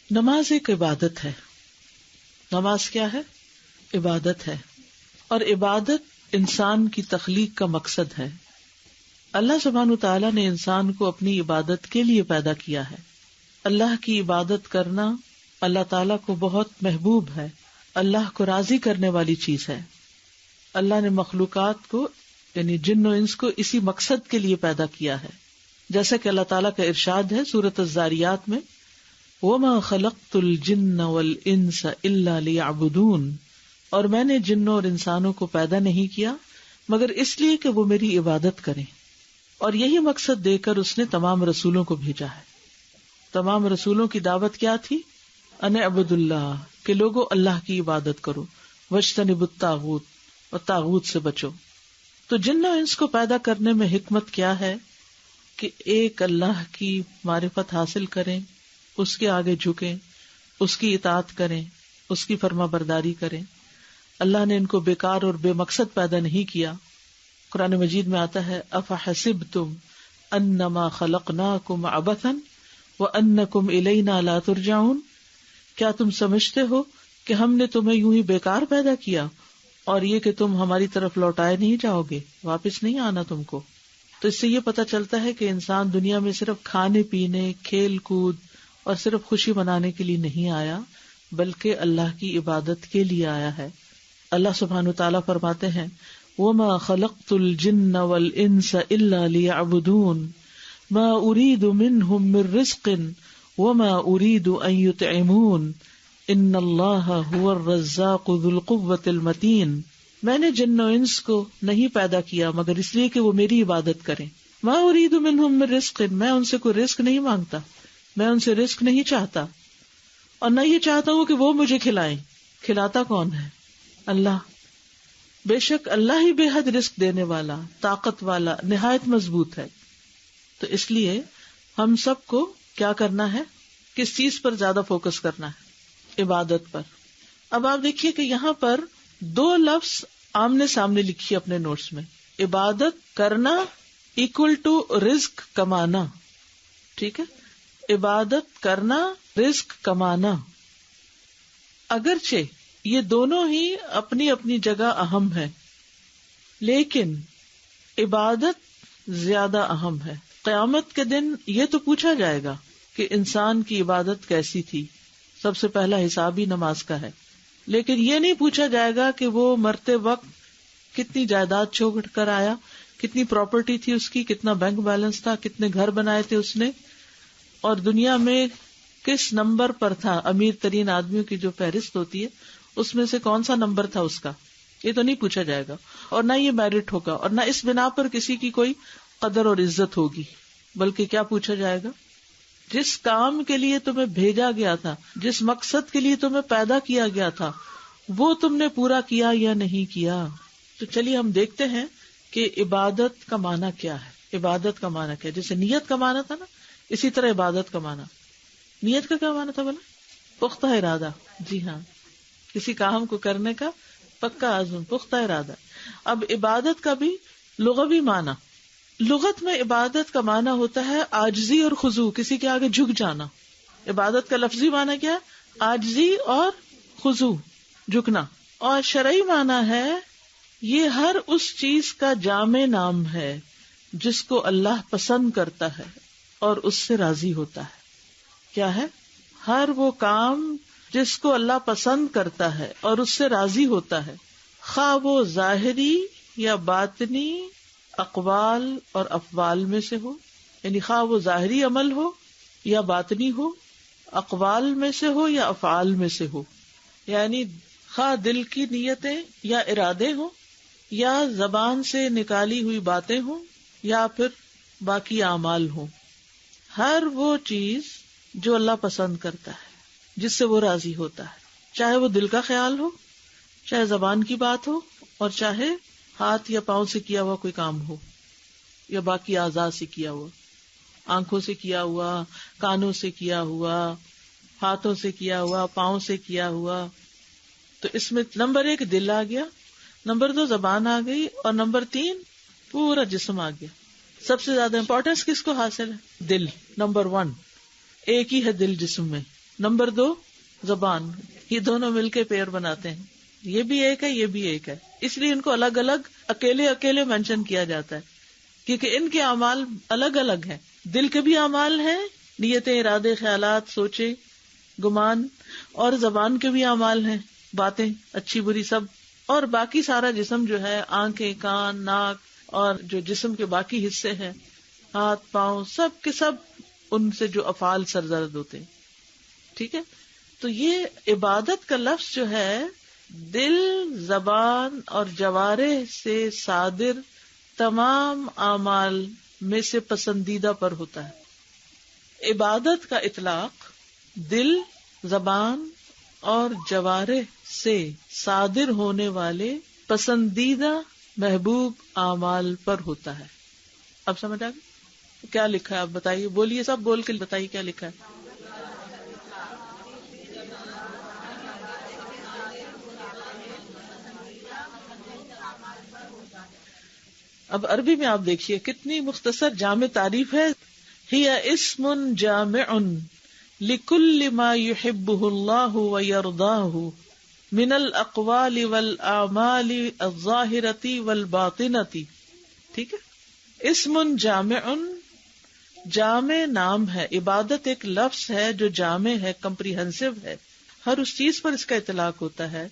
نماز ایک عبادت ہے. نماز کیا ہے؟ عبادت ہے. اور عبادت انسان کی تخلیق کا مقصد ہے. اللہ سبحانہ وتعالیٰ نے انسان کو اپنی عبادت کے لیے پیدا کیا ہے. اللہ کی عبادت کرنا اللہ تعالیٰ کو بہت محبوب ہے، اللہ کو راضی کرنے والی چیز ہے. اللہ نے مخلوقات کو یعنی جن و انس کو اسی مقصد کے لیے پیدا کیا ہے. جیسا کہ اللہ تعالیٰ کا ارشاد ہے سورۃ الذاریات میں، وَمَا خَلَقْتُ الْجِنَّ وَالْإِنسَ إِلَّا لِيَعْبُدُونَ، اور میں نے جنوں اور انسانوں کو پیدا نہیں کیا مگر اس لیے کہ وہ میری عبادت کریں. اور یہی مقصد دے کر اس نے تمام رسولوں کو بھیجا ہے. تمام رسولوں کی دعوت کیا تھی؟ ان اعبدوا اللہ، کہ لوگوں اللہ کی عبادت کرو، واجتنبوا الطاغوت، اور طاغوت سے بچو. تو جن و انس کو پیدا کرنے میں حکمت کیا ہے کہ ایک اللہ کی معرفت حاصل کریں، اس کے آگے جھکیں، اس کی اطاعت کریں، اس کی فرما برداری کریں. اللہ نے ان کو بیکار اور بے مقصد پیدا نہیں کیا. قرآن مجید میں آتا ہے افحسبتم انما خلقناکم عبثا وانکم الینا لا ترجعون، کیا تم سمجھتے ہو کہ ہم نے تمہیں یوں ہی بیکار پیدا کیا اور یہ کہ تم ہماری طرف لوٹائے نہیں جاؤ گے، واپس نہیں آنا تم کو. تو اس سے یہ پتہ چلتا ہے کہ انسان دنیا میں صرف کھانے پینے، کھیل کود اور صرف خوشی منانے کے لیے نہیں آیا بلکہ اللہ کی عبادت کے لیے آیا ہے. اللہ سبحانہ تعالیٰ فرماتے ہیں وَمَا خَلَقْتُ الْجِنَّ وَالْإِنسَ إِلَّا لِيَعْبُدُونَ مَا أُرِيدُ مِنْهُمْ مِنْ رِزْقٍ وَمَا أُرِيدُ أَنْ يُطْعِمُونَ إِنَّ اللَّهَ هُوَ الرَّزَّاقُ ذُو الْقُوَّةِ الْمَتِينُ. میں نے جن و انس کو نہیں پیدا کیا مگر اس لیے کہ وہ میری عبادت کریں. ما اريد منهم من رزق، میں ان سے کوئی رزق نہیں مانگتا، میں ان سے رزق نہیں چاہتا، اور نہ یہ چاہتا ہوں کہ وہ مجھے کھلائیں. کھلاتا کون ہے؟ اللہ. بے شک اللہ ہی بے حد رزق دینے والا، طاقت والا، نہایت مضبوط ہے. تو اس لیے ہم سب کو کیا کرنا ہے؟ کس چیز پر زیادہ فوکس کرنا ہے؟ عبادت پر. اب آپ دیکھیے کہ یہاں پر دو لفظ آمنے سامنے لکھیے اپنے نوٹس میں. عبادت کرنا ایکول ٹو رزق کمانا. ٹھیک ہے، عبادت کرنا، رزق کمانا. اگرچہ یہ دونوں ہی اپنی اپنی جگہ اہم ہے لیکن عبادت زیادہ اہم ہے. قیامت کے دن یہ تو پوچھا جائے گا کہ انسان کی عبادت کیسی تھی. سب سے پہلا حساب ہی نماز کا ہے، لیکن یہ نہیں پوچھا جائے گا کہ وہ مرتے وقت کتنی جائیداد چھوڑ کر آیا، کتنی پراپرٹی تھی اس کی، کتنا بینک بیلنس تھا، کتنے گھر بنائے تھے اس نے، اور دنیا میں کس نمبر پر تھا. امیر ترین آدمیوں کی جو فہرست ہوتی ہے اس میں سے کون سا نمبر تھا اس کا، یہ تو نہیں پوچھا جائے گا. اور نہ یہ میرٹ ہوگا، اور نہ اس بنا پر کسی کی کوئی قدر اور عزت ہوگی، بلکہ کیا پوچھا جائے گا؟ جس کام کے لیے تمہیں بھیجا گیا تھا، جس مقصد کے لیے تمہیں پیدا کیا گیا تھا، وہ تم نے پورا کیا یا نہیں کیا. تو چلیے ہم دیکھتے ہیں کہ عبادت کا معنی کیا ہے. عبادت کا معنی کیا ہے؟ جیسے نیت کا معنی تھا نا، اسی طرح عبادت کا معنی. نیت کا کیا معنی تھا بولا؟ پختہ ارادہ. جی ہاں، کسی کام کو کرنے کا پکا عزم، پختہ ارادہ. اب عبادت کا بھی لغوی معنی، لغت میں عبادت کا معنی ہوتا ہے عاجزی اور خضوع، کسی کے آگے جھک جانا. عبادت کا لفظی معنی کیا ہے؟ عاجزی اور خضوع، جھکنا. اور شرعی معنی ہے یہ ہر اس چیز کا جامع نام ہے جس کو اللہ پسند کرتا ہے اور اس سے راضی ہوتا ہے. کیا ہے؟ ہر وہ کام جس کو اللہ پسند کرتا ہے اور اس سے راضی ہوتا ہے، خواہ وہ ظاہری یا باطنی اقوال اور افعال میں سے ہو، یعنی خواہ وہ ظاہری عمل ہو یا باطنی ہو، اقوال میں سے ہو یا افعال میں سے ہو، یعنی خواہ دل کی نیتیں یا ارادے ہوں یا زبان سے نکالی ہوئی باتیں ہوں یا پھر باقی اعمال ہوں. ہر وہ چیز جو اللہ پسند کرتا ہے، جس سے وہ راضی ہوتا ہے، چاہے وہ دل کا خیال ہو، چاہے زبان کی بات ہو، اور چاہے ہاتھ یا پاؤں سے کیا ہوا کوئی کام ہو یا باقی اعضاء سے کیا ہوا، آنکھوں سے کیا ہوا، کانوں سے کیا ہوا، ہاتھوں سے کیا ہوا، پاؤں سے کیا ہوا. تو اس میں نمبر 1 دل آ گیا، نمبر 2 زبان آ گئی، اور نمبر 3 پورا جسم آ گیا. سب سے زیادہ امپورٹینس کس کو حاصل ہے؟ دل. نمبر 1 ایک ہی ہے دل جسم میں، نمبر 2 زبان. یہ دونوں مل کے پیر بناتے ہیں. یہ بھی ایک ہے، یہ بھی ایک ہے، اس لیے ان کو الگ الگ اکیلے اکیلے مینشن کیا جاتا ہے، کیونکہ ان کے اعمال الگ الگ ہیں. دل کے بھی اعمال ہیں، نیتیں، ارادے، خیالات، سوچے، گمان، اور زبان کے بھی اعمال ہیں، باتیں اچھی بری سب، اور باقی سارا جسم جو ہے، آنکھیں، کان، ناک، اور جو جسم کے باقی حصے ہیں، ہاتھ، پاؤں، سب کے سب ان سے جو افعال سرزد ہوتے ہیں. ٹھیک ہے. تو یہ عبادت کا لفظ جو ہے دل، زبان اور جوارح سے صادر تمام اعمال میں سے پسندیدہ پر ہوتا ہے. عبادت کا اطلاق دل، زبان اور جوارح سے صادر ہونے والے پسندیدہ محبوب اعمال پر ہوتا ہے. اب سمجھ آ گئی کیا لکھا ہے؟ آپ بتائیے، بولیے، سب بول کے بتائیے کیا لکھا ہے. اب عربی میں آپ دیکھیے کتنی مختصر جامع تعریف ہے. ہی اسم جامع لکل ما یحبہ اللہ ویرضاہ من الاقوال والاعمال الظاہرۃ والباطنۃ. ٹھیک ہے. اسم جامع، جامع نام ہے. عبادت ایک لفظ ہے جو جامع ہے، کمپریہنسو ہے. ہر اس چیز پر اس کا اطلاق ہوتا ہے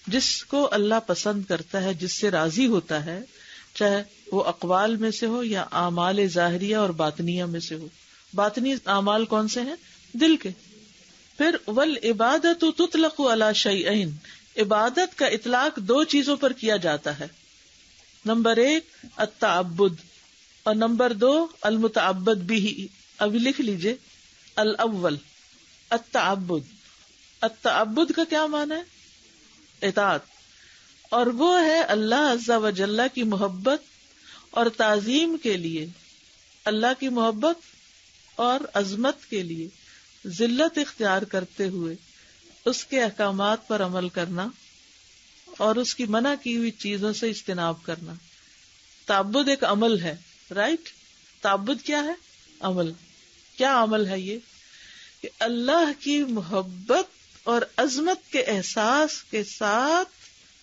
جس کو اللہ پسند کرتا ہے، جس سے راضی ہوتا ہے، چاہے وہ اقوال میں سے ہو یا اعمال ظاہریہ اور باطنیہ میں سے ہو. باطنی اعمال کون سے ہیں؟ دل کے. پھر والعبادۃ تطلق علی شیئین، عبادت کا اطلاق 2 چیزوں پر کیا جاتا ہے. نمبر 1 التعبد، اور نمبر 2 المتعبد بہ. ابھی لکھ لیجئے. الاول التعبد. التعبد کا کیا معنی ہے؟ اطاعت. اور وہ ہے اللہ عز و جل کی محبت اور تعظیم کے لیے، اللہ کی محبت اور عظمت کے لیے ذلت اختیار کرتے ہوئے اس کے احکامات پر عمل کرنا اور اس کی منع کی ہوئی چیزوں سے اجتناب کرنا. تعبد ایک عمل ہے، رائٹ؟ تعبد کیا ہے؟ عمل. کیا عمل ہے یہ؟ کہ اللہ کی محبت اور عظمت کے احساس کے ساتھ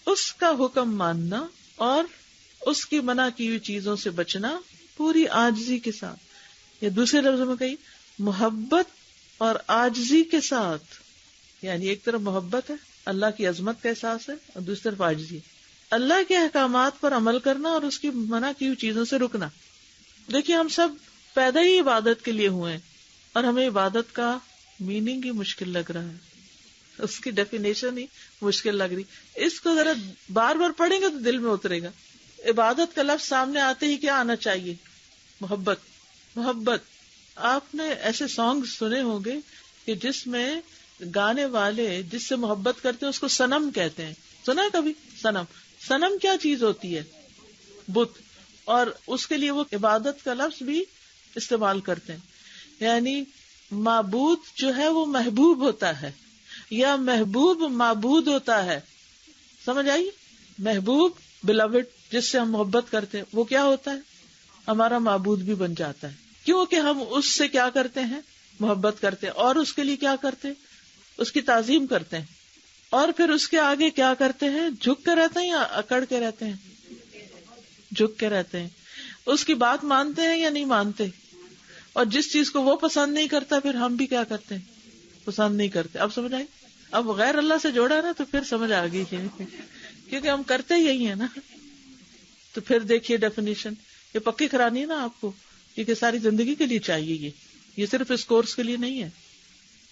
اس کا حکم ماننا اور اس کی منع کی ہوئی چیزوں سے بچنا پوری عاجزی کے ساتھ. یا دوسرے لفظوں میں کہی محبت اور عاجزی کے ساتھ. یعنی ایک طرف محبت ہے، اللہ کی عظمت کا احساس ہے، اور دوسری طرف عاجزی. اللہ کے احکامات پر عمل کرنا اور اس کی منع کی ہوئی چیزوں سے رکنا. دیکھیے ہم سب پیدا ہی عبادت کے لیے ہوئے ہیں، اور ہمیں عبادت کا میننگ ہی مشکل لگ رہا ہے، اس کی ڈیفینیشن ہی مشکل لگ رہی. اس کو ذرا بار بار پڑھیں گے تو دل میں اترے گا. عبادت کا لفظ سامنے آتے ہی کیا آنا چاہیے؟ محبت. محبت. آپ نے ایسے سانگ سنے ہوں گے کہ جس میں گانے والے جس سے محبت کرتے ہیں اس کو صنم کہتے ہیں. سنا ہے کبھی؟ صنم. صنم کیا چیز ہوتی ہے؟ بت. اور اس کے لیے وہ عبادت کا لفظ بھی استعمال کرتے ہیں. یعنی معبود جو ہے وہ محبوب ہوتا ہے، یا محبوب معبود ہوتا ہے. سمجھ آئی؟ محبوب beloved جس سے ہم محبت کرتے ہیں وہ کیا ہوتا ہے؟ ہمارا معبود بھی بن جاتا ہے، کیونکہ ہم اس سے کیا کرتے ہیں؟ محبت کرتے ہیں. اور اس کے لیے کیا کرتے ہیں؟ اس کی تعظیم کرتے ہیں. اور پھر اس کے آگے کیا کرتے ہیں؟ جھک کے رہتے ہیں یا اکڑ کے رہتے ہیں؟ جھک کے رہتے ہیں. اس کی بات مانتے ہیں یا نہیں مانتے؟ اور جس چیز کو وہ پسند نہیں کرتا پھر ہم بھی کیا کرتے ہیں؟ پسند نہیں کرتے. اب سمجھ آئی؟ اب غیر اللہ سے جوڑا نا تو پھر سمجھ آ گئی، کیونکہ ہم کرتے یہی ہے نا. تو پھر دیکھیے ڈیفینیشن، یہ پکی کرانی ہے نا آپ کو، کیونکہ ساری زندگی کے لیے چاہیے. یہ صرف اس کورس کے لیے نہیں ہے.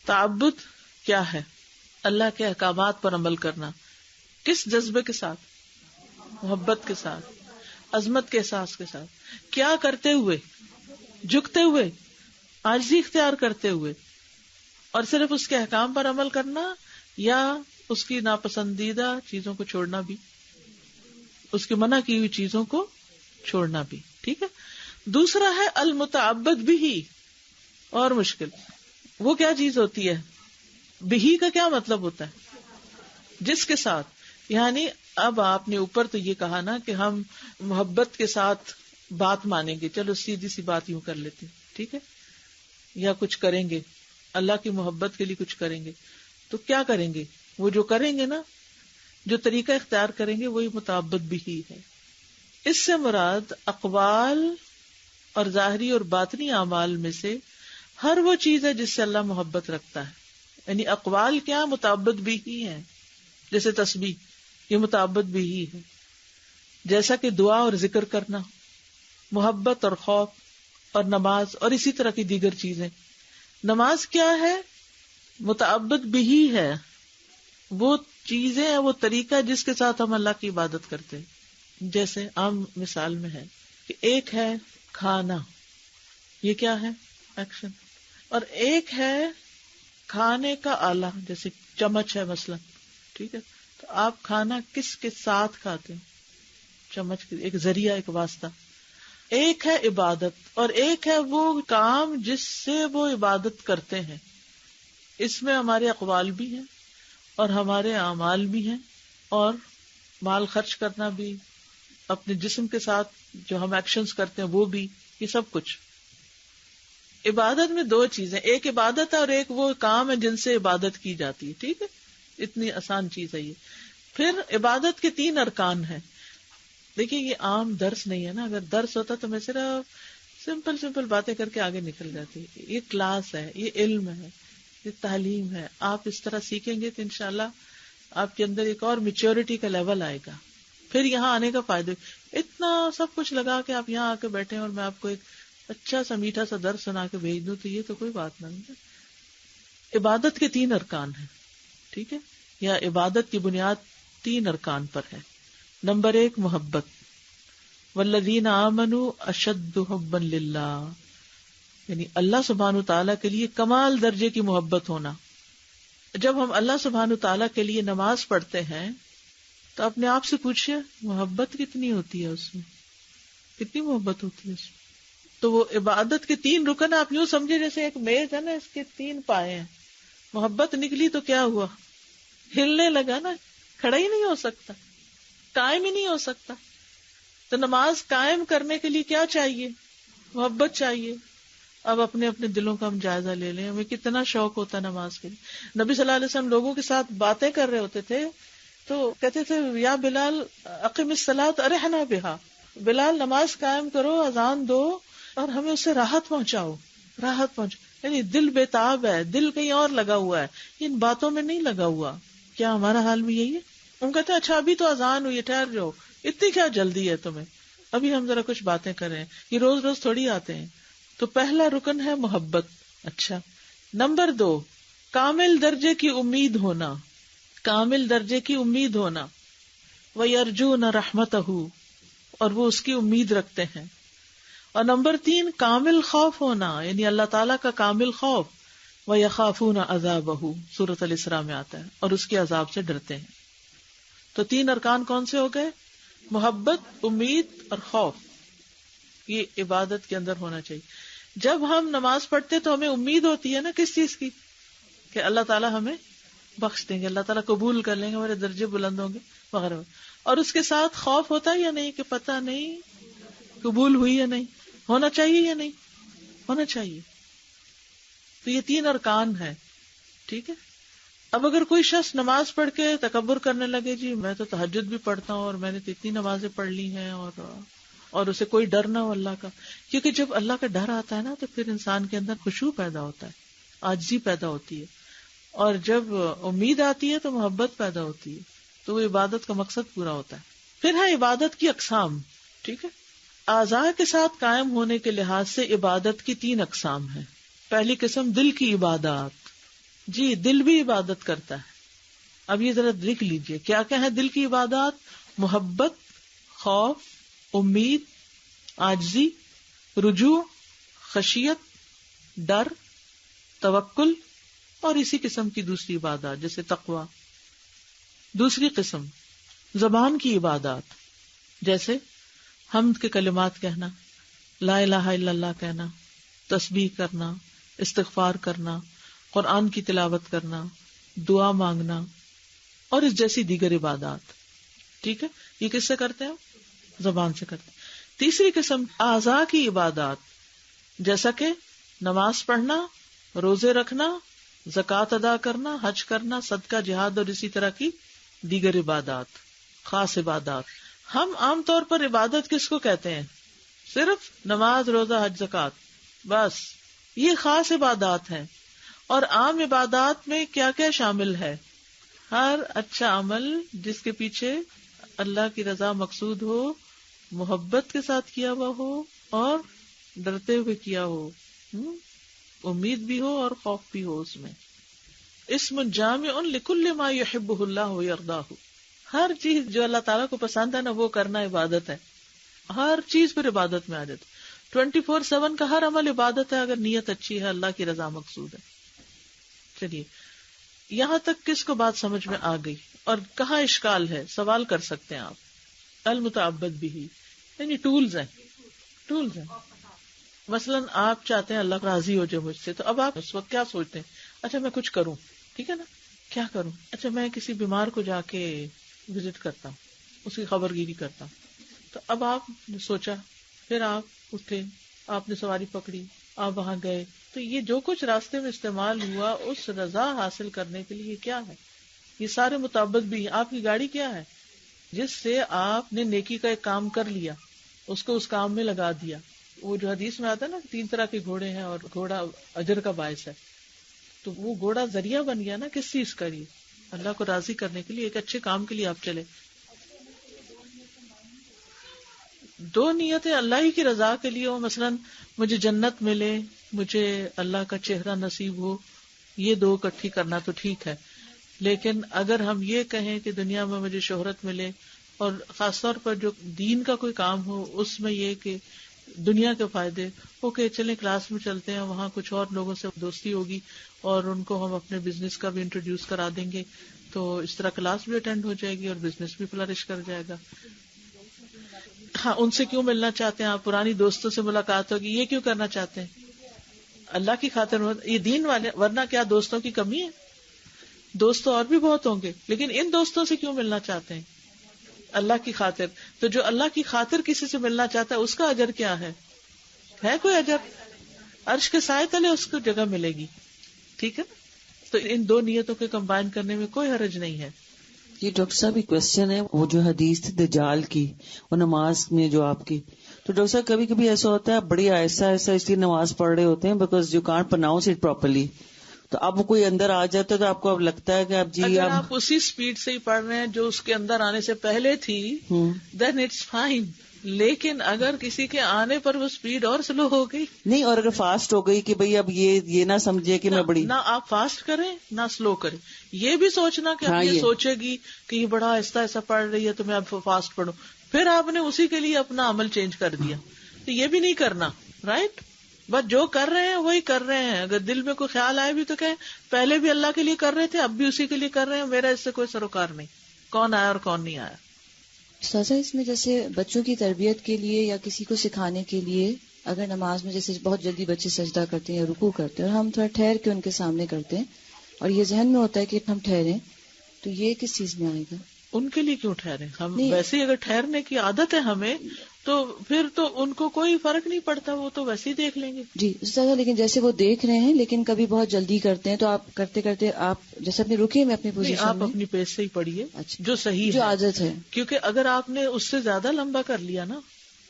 تعبد کیا ہے؟ اللہ کے احکامات پر عمل کرنا. کس جذبے کے ساتھ؟ محبت کے ساتھ، عظمت کے احساس کے ساتھ. کیا کرتے ہوئے؟ جھکتے ہوئے، عاجزی اختیار کرتے ہوئے. اور صرف اس کے احکام پر عمل کرنا یا اس کی ناپسندیدہ چیزوں کو چھوڑنا بھی، اس کی منع کی ہوئی چیزوں کو چھوڑنا بھی. ٹھیک ہے. دوسرا ہے المتعبد بھی، اور مشکل. وہ کیا چیز ہوتی ہے؟ بھی کا کیا مطلب ہوتا ہے؟ جس کے ساتھ. یعنی اب آپ نے اوپر تو یہ کہا نا کہ ہم محبت کے ساتھ بات مانیں گے، چلو سیدھی سی بات یوں کر لیتے، ٹھیک ہے، یا کچھ کریں گے. اللہ کی محبت کے لیے کچھ کریں گے تو کیا کریں گے؟ وہ جو کریں گے نا، جو طریقہ اختیار کریں گے وہی متعبد بھی ہی ہے. اس سے مراد اقوال اور ظاہری اور باطنی اعمال میں سے ہر وہ چیز ہے جس سے اللہ محبت رکھتا ہے. یعنی اقوال کیا متعبد بھی ہی ہیں، جیسے تسبیح یہ متعبد بھی ہی ہے، جیسا کہ دعا اور ذکر کرنا، محبت اور خوف اور نماز اور اسی طرح کی دیگر چیزیں. نماز کیا ہے؟ متعبد بھی ہی ہے، وہ چیزیں ہیں، وہ طریقہ جس کے ساتھ ہم اللہ کی عبادت کرتے ہیں. جیسے عام مثال میں ہے کہ ایک ہے کھانا، یہ کیا ہے؟ ایکشن. اور ایک ہے کھانے کا آلہ، جیسے چمچ ہے مثلا، ٹھیک ہے، تو آپ کھانا کس کے ساتھ کھاتے ہیں؟ چمچ، ایک ذریعہ، ایک واسطہ. ایک ہے عبادت اور ایک ہے وہ کام جس سے وہ عبادت کرتے ہیں. اس میں ہمارے اقوال بھی ہیں اور ہمارے اعمال بھی ہیں، اور مال خرچ کرنا بھی، اپنے جسم کے ساتھ جو ہم ایکشنز کرتے ہیں وہ بھی، یہ سب کچھ. عبادت میں دو چیزیں، ایک عبادت ہے اور ایک وہ کام ہے جن سے عبادت کی جاتی ہے. ٹھیک ہے، اتنی آسان چیز ہے یہ. پھر عبادت کے 3 ارکان ہیں. دیکھیے یہ عام درس نہیں ہے نا، اگر درس ہوتا تو میں صرف سمپل باتیں کر کے آگے نکل جاتی. یہ کلاس ہے، یہ علم ہے، یہ تعلیم ہے. آپ اس طرح سیکھیں گے تو انشاءاللہ آپ کے اندر ایک اور میچورٹی کا لیول آئے گا. پھر یہاں آنے کا فائدہ، اتنا سب کچھ لگا کے آپ یہاں آ کے بیٹھے اور میں آپ کو ایک اچھا سا میٹھا سا درس سنا کے بھیج دوں تو یہ تو کوئی بات نہیں ہے. عبادت کے 3 ارکان ہیں، ٹھیک ہے، یا عبادت کی بنیاد 3 ارکان پر ہے. نمبر 1 محبت، والذین آمنوا اشد حبا للہ، یعنی اللہ سبحانہ تعالیٰ کے لیے کمال درجے کی محبت ہونا. جب ہم اللہ سبحانہ تعالیٰ کے لیے نماز پڑھتے ہیں تو اپنے آپ سے پوچھئے محبت کتنی ہوتی ہے، اس میں کتنی محبت ہوتی ہے اس میں. تو وہ عبادت کے 3 رکن آپ یوں سمجھے جیسے ایک میز ہے نا، اس کے 3 پائے ہیں. محبت نکلی تو کیا ہوا؟ ہلنے لگا نا، کھڑا ہی نہیں ہو سکتا، قائم ہی نہیں ہو سکتا. تو نماز قائم کرنے کے لیے کیا چاہیے؟ محبت چاہیے. اب اپنے اپنے دلوں کا ہم جائزہ لے لیں، ہمیں کتنا شوق ہوتا ہے نماز کے لیے. نبی صلی اللہ علیہ وسلم لوگوں کے ساتھ باتیں کر رہے ہوتے تھے تو کہتے تھے یا بلال اقم الصلاۃ ارحنا بہا، بلال نماز قائم کرو، اذان دو اور ہمیں اس سے راحت پہنچاؤ. یعنی دل بےتاب ہے، دل کہیں اور لگا ہوا ہے، ان باتوں میں نہیں لگا ہوا. کیا ہمارا حال بھی یہی ہے؟ ہم کہتے ہیں اچھا ابھی تو اذان ہوئی ہے، ٹھہر جاؤ، اتنی کیا جلدی ہے تمہیں، ابھی ہم ذرا کچھ باتیں کریں. یہ روز روز تھوڑی آتے ہیں. تو پہلا رکن ہے محبت. اچھا، نمبر 2 کامل درجے کی امید ہونا. کامل درجے کی امید ہونا. وَيَرْجُونَ رَحْمَتَهُ، اور وہ اس کی امید رکھتے ہیں. اور نمبر 3 کامل خوف ہونا، یعنی اللہ تعالیٰ کا کامل خوف. وَيَخَافُونَ عَذَابَهُ، سورۃ الاسراء میں آتا ہے، اور اس کے عذاب سے ڈرتے ہیں. تو 3 ارکان کون سے ہو گئے؟ محبت، امید اور خوف. یہ عبادت کے اندر ہونا چاہیے. جب ہم نماز پڑھتے تو ہمیں امید ہوتی ہے نا کس چیز کی؟ کہ اللہ تعالیٰ ہمیں بخش دیں گے، اللہ تعالیٰ قبول کر لیں گے، ہمارے درجے بلند ہوں گے وغیرہ. اور اس کے ساتھ خوف ہوتا ہے یا نہیں کہ پتہ نہیں قبول ہوئی یا نہیں. ہونا چاہیے یا نہیں؟ ہونا چاہیے. تو یہ 3 ارکان ہیں. ٹھیک ہے. اب اگر کوئی شخص نماز پڑھ کے تکبر کرنے لگے، جی میں تو تہجد بھی پڑھتا ہوں اور میں نے تو اتنی نمازیں پڑھ لی ہیں، اور اسے کوئی ڈر نہ ہو اللہ کا. کیونکہ جب اللہ کا ڈر آتا ہے نا تو پھر انسان کے اندر خشوع پیدا ہوتا ہے، عاجزی پیدا ہوتی ہے، اور جب امید آتی ہے تو محبت پیدا ہوتی ہے، تو وہ عبادت کا مقصد پورا ہوتا ہے. پھر ہے عبادت کی اقسام. ٹھیک ہے. اعضاء کے ساتھ قائم ہونے کے لحاظ سے عبادت کی 3 اقسام ہیں. پہلی قسم دل کی عبادات. جی دل بھی عبادت کرتا ہے. اب یہ ذرا لکھ لیجئے کیا کیا ہے دل کی عبادات؟ محبت، خوف، امید، عاجزی، رجوع، خشیت، ڈر، توکل، اور اسی قسم کی دوسری عبادات جیسے تقوی. دوسری قسم زبان کی عبادات، جیسے حمد کے کلمات کہنا، لا الہ الا اللہ کہنا، تسبیح کرنا، استغفار کرنا، قرآن کی تلاوت کرنا، دعا مانگنا، اور اس جیسی دیگر عبادات. ٹھیک ہے. یہ کس سے کرتے ہیں؟ زبان سے کرتے ہیں. تیسری قسم اعضاء کی عبادات، جیسا کہ نماز پڑھنا، روزے رکھنا، زکوٰۃ ادا کرنا، حج کرنا، صدقہ، جہاد اور اسی طرح کی دیگر عبادات، خاص عبادات. ہم عام طور پر عبادت کس کو کہتے ہیں؟ صرف نماز، روزہ، حج، زکوٰۃ، بس یہ خاص عبادات ہیں. اور عام عبادات میں کیا کیا شامل ہے؟ ہر اچھا عمل جس کے پیچھے اللہ کی رضا مقصود ہو، محبت کے ساتھ کیا ہوا ہو اور ڈرتے ہوئے کیا ہو، امید بھی ہو اور خوف بھی ہو. اس میں اسم جامع لکل ما یحبہ اللہ ویرضاہ، ہر چیز جو اللہ تعالیٰ کو پسند ہے نا وہ کرنا عبادت ہے. ہر چیز پر عبادت میں آ جاتی. 24/7 کا ہر عمل عبادت ہے اگر نیت اچھی ہے، اللہ کی رضا مقصود ہے. چلیے یہاں تک کس کو بات سمجھ میں آ گئی؟ اور کہاں اشکال ہے سوال کر سکتے ہیں آپ. المتعبد بھی یعنی ٹولز ہیں. مثلاً آپ چاہتے ہیں اللہ راضی ہو جائے مجھ سے، تو اب آپ اس وقت کیا سوچتے ہیں؟ اچھا میں کچھ کروں، ٹھیک ہے نا، کیا کروں؟ اچھا میں کسی بیمار کو جا کے وزٹ کرتا ہوں، اس کی خبر گیری کرتا ہوں. تو اب آپ نے سوچا، پھر آپ اٹھے، آپ نے سواری پکڑی، آپ وہاں گئے، تو یہ جو کچھ راستے میں استعمال ہوا اس رضا حاصل کرنے کے لیے کیا ہے؟ یہ سارے مطابق بھی. آپ کی گاڑی کیا ہے؟ جس سے آپ نے نیکی کا ایک کام کر لیا، اس کو اس کام میں لگا دیا. وہ جو حدیث میں آتا ہے نا 3 طرح کے گھوڑے ہیں اور گھوڑا اجر کا باعث ہے، تو وہ گھوڑا ذریعہ بن گیا نا کس چیز کا؟ لیے اللہ کو راضی کرنے کے لیے، ایک اچھے کام کے لیے آپ چلے. 2 نیتیں اللہ ہی کی رضا کے لیے ہو، مثلاً مجھے جنت ملے، مجھے اللہ کا چہرہ نصیب ہو، یہ 2 اکٹھی کرنا تو ٹھیک ہے. لیکن اگر ہم یہ کہیں کہ دنیا میں مجھے شہرت ملے، اور خاص طور پر جو دین کا کوئی کام ہو اس میں یہ کہ دنیا کے فائدے، اوکے چلیں کلاس میں چلتے ہیں، وہاں کچھ اور لوگوں سے دوستی ہوگی اور ان کو ہم اپنے بزنس کا بھی انٹروڈیوس کرا دیں گے، تو اس طرح کلاس بھی اٹینڈ ہو جائے گی اور بزنس بھی فلرش کر جائے گا. ہاں ان سے کیوں ملنا چاہتے ہیں آپ؟ پرانی دوستوں سے ملاقات ہوگی. یہ کیوں کرنا چاہتے ہیں؟ اللہ کی خاطر. یہ دین والے، ورنہ کیا دوستوں کی کمی ہے؟ دوست تو اور بھی بہت ہوں گے، لیکن ان دوستوں سے کیوں ملنا چاہتے ہیں؟ اللہ کی خاطر. تو جو اللہ کی خاطر کسی سے ملنا چاہتا ہے اس کا اجر کیا ہے کوئی اجر؟ عرش کے سائے تلے اس کو جگہ ملے گی. ٹھیک ہے نا؟ تو ان 2 نیتوں کے کمبائن کرنے میں کوئی حرج نہیں ہے. یہ ڈاکٹر صاحب ایک کوشچن ہے، وہ جو حدیث تھی دجال کی، وہ نماز میں جو آپ کی، تو ڈاکٹر صاحب کبھی کبھی ایسا ہوتا ہے آپ بڑی آہستہ اس لیے نماز پڑھ رہے ہوتے ہیں because you can't pronounce it properly, تو اب کوئی اندر آ جاتا ہے تو آپ کو اب لگتا ہے کہ اب اگر آپ اسی اسپیڈ سے ہی پڑھ رہے ہیں جو اس کے اندر آنے سے پہلے تھی دین اٹس فائن. لیکن اگر کسی کے آنے پر وہ اسپیڈ اور سلو ہو گئی نہیں، اور اگر فاسٹ ہو گئی کہ بھئی اب یہ نہ سمجھے کہ میں بڑی، نہ آپ فاسٹ کریں نہ سلو کریں. یہ بھی سوچنا کہ اب یہ سوچے گی کہ یہ بڑا آہستہ ایسا پڑھ رہی ہے تو میں اب فاسٹ پڑھوں، پھر آپ نے اسی کے لیے اپنا عمل چینج کر دیا. تو یہ بھی نہیں کرنا، رائٹ؟ بس جو کر رہے ہیں وہی کر رہے ہیں. اگر دل میں کوئی خیال آئے بھی تو کہیں پہلے بھی اللہ کے لیے کر رہے تھے، اب بھی اسی کے لیے کر رہے ہیں، میرا اس سے کوئی سروکار نہیں، کون آیا اور کون نہیں آیا. سازا اس میں جیسے بچوں کی تربیت کے لیے یا کسی کو سکھانے کے لیے اگر نماز میں جیسے بہت جلدی بچے سجدہ کرتے ہیں یا رکوع کرتے ہیں اور ہم تھوڑا ٹھہر کے ان کے سامنے کرتے ہیں اور یہ ذہن میں ہوتا ہے کہ ہم ٹھہریں، تو یہ کس چیز میں آئے گا؟ ان کے لیے کیوں ٹھہریں ہم؟ ویسے ہی اگر ٹھہرنے کی عادت ہے ہمیں تو پھر تو ان کو کوئی فرق نہیں پڑتا، وہ تو ویسے ہی دیکھ لیں گے. جی استاد، لیکن جیسے وہ دیکھ رہے ہیں لیکن کبھی بہت جلدی کرتے ہیں، تو آپ کرتے کرتے آپ جیسے اپنے رکے میں اپنی پوزیشن آپ میں اپنی پیس سے ہی پڑھیے اچھا جو صحیح جو عادت ہے. کیونکہ اگر آپ نے اس سے زیادہ لمبا کر لیا نا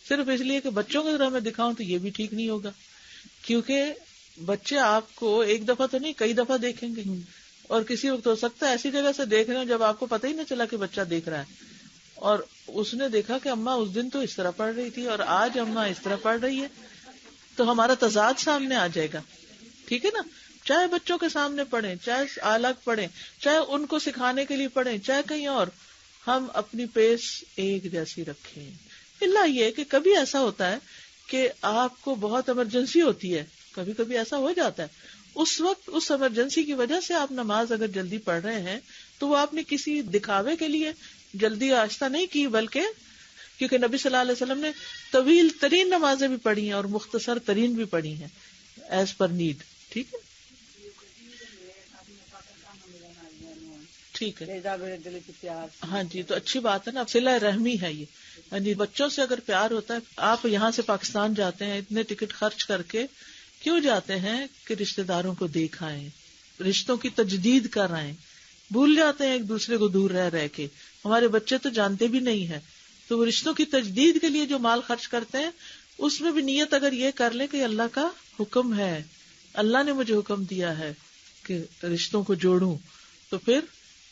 صرف اس لیے کہ بچوں کی طرح میں دکھاؤں تو یہ بھی ٹھیک نہیں ہوگا، کیونکہ بچے آپ کو ایک دفعہ تو نہیں کئی دفعہ دیکھیں گے، اور کسی وقت ہو سکتا ہے ایسی جگہ سے دیکھ رہے ہوں جب آپ کو پتہ ہی نہ چلا کہ بچہ دیکھ رہا ہے، اور اس نے دیکھا کہ اماں اس دن تو اس طرح پڑھ رہی تھی اور آج اماں اس طرح پڑھ رہی ہے، تو ہمارا تضاد سامنے آ جائے گا. ٹھیک ہے نا؟ چاہے بچوں کے سامنے پڑھیں، چاہے الگ پڑھیں، چاہے ان کو سکھانے کے لیے پڑھیں، چاہے کہیں اور، ہم اپنی پیس ایک جیسی رکھیں. اللہ یہ کہ کبھی ایسا ہوتا ہے کہ آپ کو بہت ایمرجنسی ہوتی ہے، کبھی کبھی ایسا ہو جاتا ہے، اس وقت اس ایمرجنسی کی وجہ سے آپ نماز اگر جلدی پڑھ رہے ہیں تو وہ آپ نے کسی دکھاوے کے لیے جلدی آہستہ نہیں کی، بلکہ کیونکہ نبی صلی اللہ علیہ وسلم نے طویل ترین نمازیں بھی پڑھی ہیں اور مختصر ترین بھی پڑھی ہیں ایز پر نیڈ. ٹھیک ہے، ٹھیک ہے. ہاں جی، تو اچھی بات ہے نا، صلہ رحمی ہے یہ. یعنی بچوں سے اگر پیار ہوتا ہے، آپ یہاں سے پاکستان جاتے ہیں اتنے ٹکٹ خرچ کر کے کیوں جاتے ہیں؟ کہ رشتہ داروں کو دیکھ آئیں، رشتوں کی تجدید کر آئیں. بھول جاتے ہیں ایک دوسرے کو دور رہ کے. ہمارے بچے تو جانتے بھی نہیں ہیں، تو وہ رشتوں کی تجدید کے لیے جو مال خرچ کرتے ہیں اس میں بھی نیت اگر یہ کر لیں کہ اللہ کا حکم ہے، اللہ نے مجھے حکم دیا ہے کہ رشتوں کو جوڑوں، تو پھر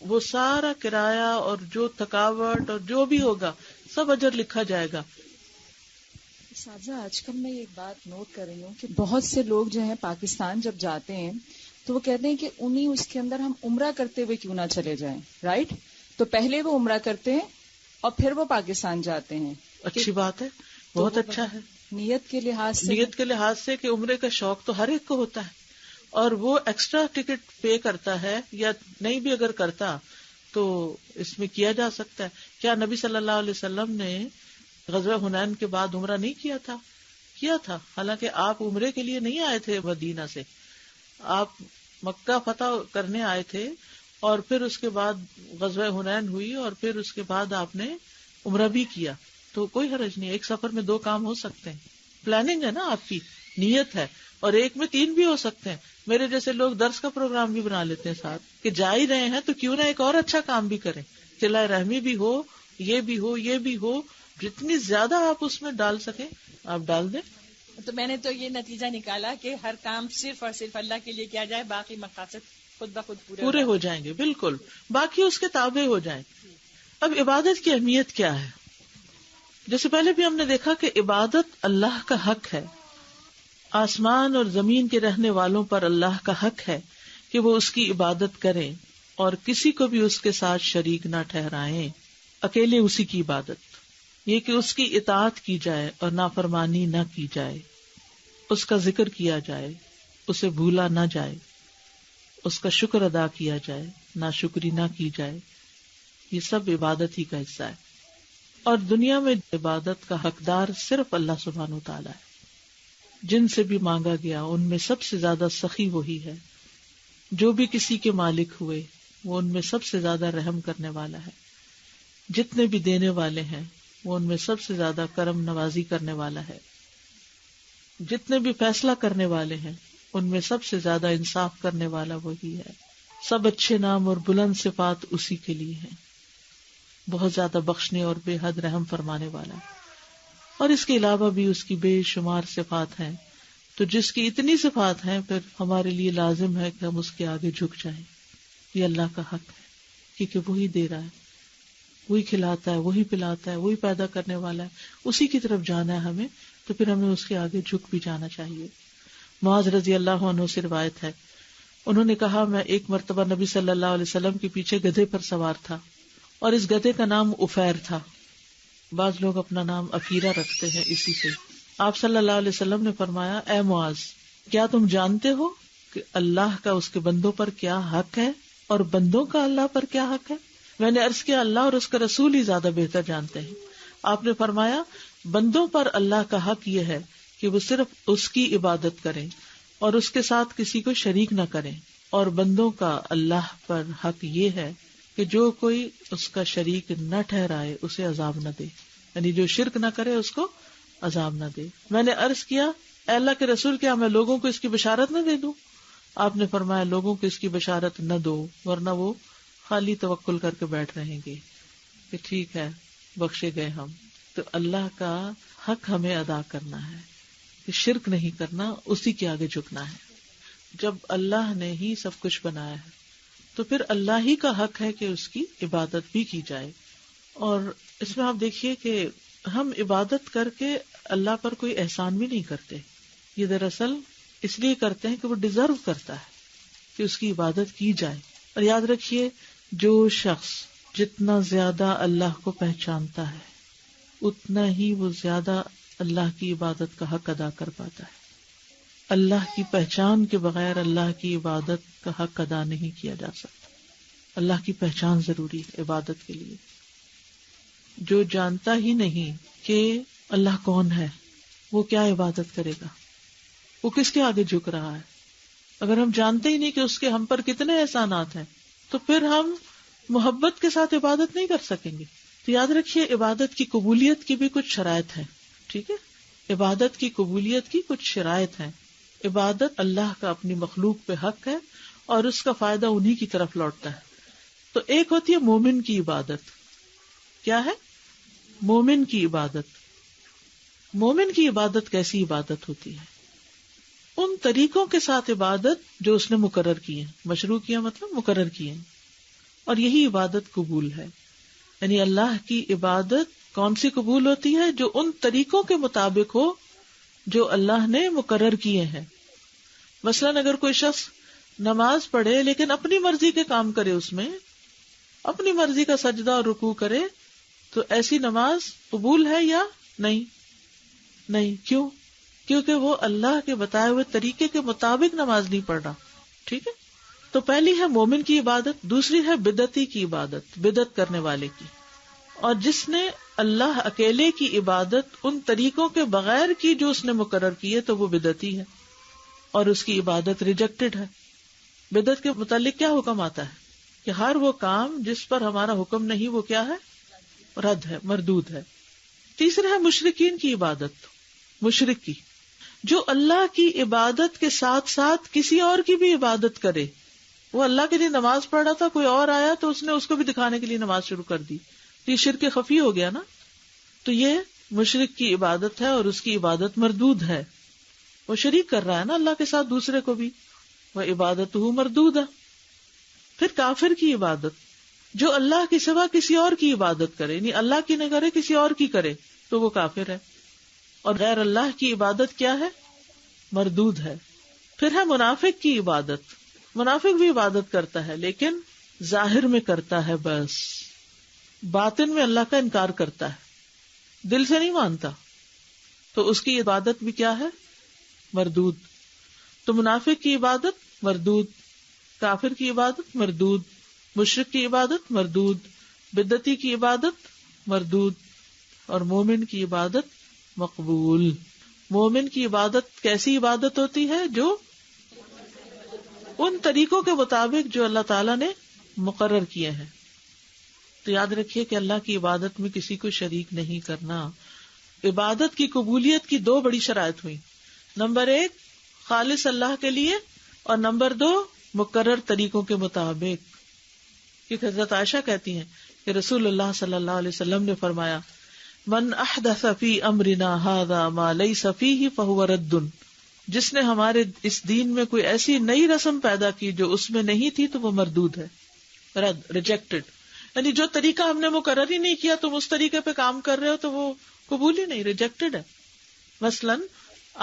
وہ سارا کرایہ اور جو تھکاوٹ اور جو بھی ہوگا سب اجر لکھا جائے گا. سازہ آج کل میں ایک بات نوٹ کر رہی ہوں کہ بہت سے لوگ جو ہیں پاکستان جب جاتے ہیں تو وہ کہتے ہیں کہ انہیں اس کے اندر ہم عمرہ کرتے ہوئے کیوں نہ چلے جائیں، رائٹ؟ تو پہلے وہ عمرہ کرتے ہیں اور پھر وہ پاکستان جاتے ہیں. اچھی بات ہے، بہت اچھا ہے. نیت کے لحاظ سے کہ عمرے کا شوق تو ہر ایک کو ہوتا ہے، اور وہ ایکسٹرا ٹکٹ پے کرتا ہے یا نہیں بھی اگر کرتا تو اس میں کیا جا سکتا ہے. کیا نبی صلی اللہ علیہ وسلم نے غزوہ حنین کے بعد عمرہ نہیں کیا تھا؟ حالانکہ آپ عمرے کے لیے نہیں آئے تھے مدینہ سے، آپ مکہ فتح کرنے آئے تھے، اور پھر اس کے بعد غزوہ حنین ہوئی اور پھر اس کے بعد آپ نے عمرہ بھی کیا. تو کوئی حرج نہیں، ایک سفر میں 2 کام ہو سکتے ہیں. پلاننگ ہے نا آپ کی، نیت ہے، اور ایک میں 3 بھی ہو سکتے ہیں. میرے جیسے لوگ درس کا پروگرام بھی بنا لیتے ہیں ساتھ کہ جا ہی رہے ہیں تو کیوں نہ ایک اور اچھا کام بھی کریں، صلہ رحمی بھی ہو، یہ بھی ہو. جتنی زیادہ آپ اس میں ڈال سکیں آپ ڈال دیں. تو میں نے تو یہ نتیجہ نکالا کہ ہر کام صرف اور صرف اللہ کے لیے کیا جائے، باقی مقاصد خود بخود پورے ہو جائیں گے. بالکل، باقی اس کے تابع ہو جائیں. اب عبادت کی اہمیت کیا ہے؟ جیسے پہلے بھی ہم نے دیکھا کہ عبادت اللہ کا حق ہے، آسمان اور زمین کے رہنے والوں پر اللہ کا حق ہے کہ وہ اس کی عبادت کریں اور کسی کو بھی اس کے ساتھ شریک نہ ٹھہرائیں. اکیلے اسی کی عبادت، یہ کہ اس کی اطاعت کی جائے اور نافرمانی نہ کی جائے، اس کا ذکر کیا جائے، اسے بھولا نہ جائے، اس کا شکر ادا کیا جائے، ناشکری نہ کی جائے. یہ سب عبادت ہی کا حصہ ہے. اور دنیا میں عبادت کا حقدار صرف اللہ سبحانہ وتعالی ہے. جن سے بھی مانگا گیا ان میں سب سے زیادہ سخی وہی ہے. جو بھی کسی کے مالک ہوئے وہ ان میں سب سے زیادہ رحم کرنے والا ہے. جتنے بھی دینے والے ہیں وہ ان میں سب سے زیادہ کرم نوازی کرنے والا ہے. جتنے بھی فیصلہ کرنے والے ہیں ان میں سب سے زیادہ انصاف کرنے والا وہی ہے. سب اچھے نام اور بلند صفات اسی کے لیے ہیں. بہت زیادہ بخشنے اور بے حد رحم فرمانے والا. اور اس کے علاوہ بھی اس کی بے شمار صفات ہیں. تو جس کی اتنی صفات ہیں پھر ہمارے لیے لازم ہے کہ ہم اس کے آگے جھک جائیں. یہ اللہ کا حق ہے کیونکہ وہی دے رہا ہے، وہی کھلاتا ہے، وہی پلاتا ہے، وہی پیدا کرنے والا ہے. اسی کی طرف جانا ہے ہمیں، تو پھر ہمیں اس کے آگے جھک بھی جانا چاہیے. معاذ رضی اللہ عنہ سے روایت ہے، انہوں نے کہا میں ایک مرتبہ نبی صلی اللہ علیہ وسلم کے پیچھے گدھے پر سوار تھا اور اس گدھے کا نام افیر تھا. بعض لوگ اپنا نام افیرہ رکھتے ہیں اسی سے. آپ صلی اللہ علیہ وسلم نے فرمایا اے معاذ، کیا تم جانتے ہو کہ اللہ کا اس کے بندوں پر کیا حق ہے اور بندوں کا اللہ پر کیا حق ہے؟ میں نے عرض کیا اللہ اور اس کا رسول ہی زیادہ بہتر جانتے ہیں. آپ نے فرمایا بندوں پر اللہ کا حق یہ ہے کہ وہ صرف اس کی عبادت کریں اور اس کے ساتھ کسی کو شریک نہ کریں، اور بندوں کا اللہ پر حق یہ ہے کہ جو کوئی اس کا شریک نہ ٹھہرائے اسے عذاب نہ دے، یعنی جو شرک نہ کرے اس کو عذاب نہ دے. میں نے عرض کیا اے اللہ کے رسول کیا میں لوگوں کو اس کی بشارت نہ دے دوں؟ آپ نے فرمایا لوگوں کو اس کی بشارت نہ دو ورنہ وہ خالی توکل کر کے بیٹھ رہیں گے کہ ٹھیک ہے بخشے گئے ہم. تو اللہ کا حق ہمیں ادا کرنا ہے کہ شرک نہیں کرنا، اسی کے آگے جھکنا ہے. جب اللہ نے ہی سب کچھ بنایا ہے تو پھر اللہ ہی کا حق ہے کہ اس کی عبادت بھی کی جائے. اور اس میں آپ دیکھیے کہ ہم عبادت کر کے اللہ پر کوئی احسان بھی نہیں کرتے. یہ دراصل اس لیے کرتے ہیں کہ وہ ڈیزرو کرتا ہے کہ اس کی عبادت کی جائے. اور یاد رکھیے جو شخص جتنا زیادہ اللہ کو پہچانتا ہے اتنا ہی وہ زیادہ اللہ کی عبادت کا حق ادا کر پاتا ہے. اللہ کی پہچان کے بغیر اللہ کی عبادت کا حق ادا نہیں کیا جا سکتا. اللہ کی پہچان ضروری ہے عبادت کے لیے. جو جانتا ہی نہیں کہ اللہ کون ہے وہ کیا عبادت کرے گا؟ وہ کس کے آگے جھک رہا ہے؟ اگر ہم جانتے ہی نہیں کہ اس کے ہم پر کتنے احسانات ہیں تو پھر ہم محبت کے ساتھ عبادت نہیں کر سکیں گے. تو یاد رکھیے عبادت کی قبولیت کی بھی کچھ شرائط ہیں. ٹھیک ہے، عبادت کی قبولیت کی کچھ شرائط ہیں. عبادت اللہ کا اپنی مخلوق پہ حق ہے اور اس کا فائدہ انہی کی طرف لوٹتا ہے. تو ایک ہوتی ہے مومن کی عبادت. کیا ہے؟ مومن کی عبادت. مومن کی عبادت کیسی عبادت ہوتی ہے؟ ان طریقوں کے ساتھ عبادت جو اس نے مقرر کی ہیں. مشروع کیا مطلب مقرر کی ہیں, اور یہی عبادت قبول ہے. یعنی اللہ کی عبادت کون سی قبول ہوتی ہے؟ جو ان طریقوں کے مطابق ہو جو اللہ نے مقرر کیے ہیں. مثلاً اگر کوئی شخص نماز پڑھے لیکن اپنی مرضی کے کام کرے, اس میں اپنی مرضی کا سجدہ اور رکوع کرے, تو ایسی نماز قبول ہے یا نہیں؟ نہیں. کیوں؟ کیونکہ وہ اللہ کے بتائے ہوئے طریقے کے مطابق نماز نہیں پڑھ رہا. ٹھیک ہے. تو پہلی ہے مومن کی عبادت, دوسری ہے بدعتی کی عبادت, بدعت کرنے والے کی. اور جس نے اللہ اکیلے کی عبادت ان طریقوں کے بغیر کی جو اس نے مقرر کی ہے تو وہ بدعتی ہے اور اس کی عبادت ریجیکٹڈ ہے. بدعت کے متعلق کیا حکم آتا ہے کہ ہر وہ کام جس پر ہمارا حکم نہیں وہ کیا ہے؟ رد ہے, مردود ہے. تیسرا ہے مشرکین کی عبادت. مشرک کی جو اللہ کی عبادت کے ساتھ ساتھ کسی اور کی بھی عبادت کرے. وہ اللہ کے لیے نماز پڑھ رہا تھا, کوئی اور آیا تو اس نے اس کو بھی دکھانے کے لیے نماز شروع کر دی. یہ شرک خفی ہو گیا نا. تو یہ مشرک کی عبادت ہے اور اس کی عبادت مردود ہے. وہ شریک کر رہا ہے نا اللہ کے ساتھ دوسرے کو بھی, وہ عبادت ہو مردود ہے. پھر کافر کی عبادت, جو اللہ کی سوا کسی اور کی عبادت کرے, یعنی اللہ کی نہ کرے کسی اور کی کرے, تو وہ کافر ہے. اور غیر اللہ کی عبادت کیا ہے؟ مردود ہے. پھر ہے منافق کی عبادت. منافق بھی عبادت کرتا ہے لیکن ظاہر میں کرتا ہے بس, باطن میں اللہ کا انکار کرتا ہے, دل سے نہیں مانتا, تو اس کی عبادت بھی کیا ہے؟ مردود. تو منافق کی عبادت مردود, کافر کی عبادت مردود, مشرک کی عبادت مردود, بدعتی کی عبادت مردود, اور مومن کی عبادت مقبول. مومن کی عبادت کیسی عبادت ہوتی ہے؟ جو ان طریقوں کے مطابق جو اللہ تعالیٰ نے مقرر کیے ہیں. تو یاد رکھیے کہ اللہ کی عبادت میں کسی کو شریک نہیں کرنا. عبادت کی قبولیت کی دو بڑی شرائط ہوئی. نمبر 1 خالص اللہ کے لیے, اور نمبر 2 مقرر طریقوں کے مطابق. کیونکہ حضرت عائشہ کہتی ہیں کہ رسول اللہ صلی اللہ علیہ وسلم نے فرمایا من احدث فی امرنا ھذا ما لیس فیہ فہو رد. جس نے ہمارے اس دین میں کوئی ایسی نئی رسم پیدا کی جو اس میں نہیں تھی تو وہ مردود ہے, رد, ریجیکٹڈ. یعنی جو طریقہ ہم نے مقرر ہی نہیں کیا تم اس طریقے پہ کام کر رہے ہو تو وہ قبول ہی نہیں, ریجیکٹڈ ہے. مثلاً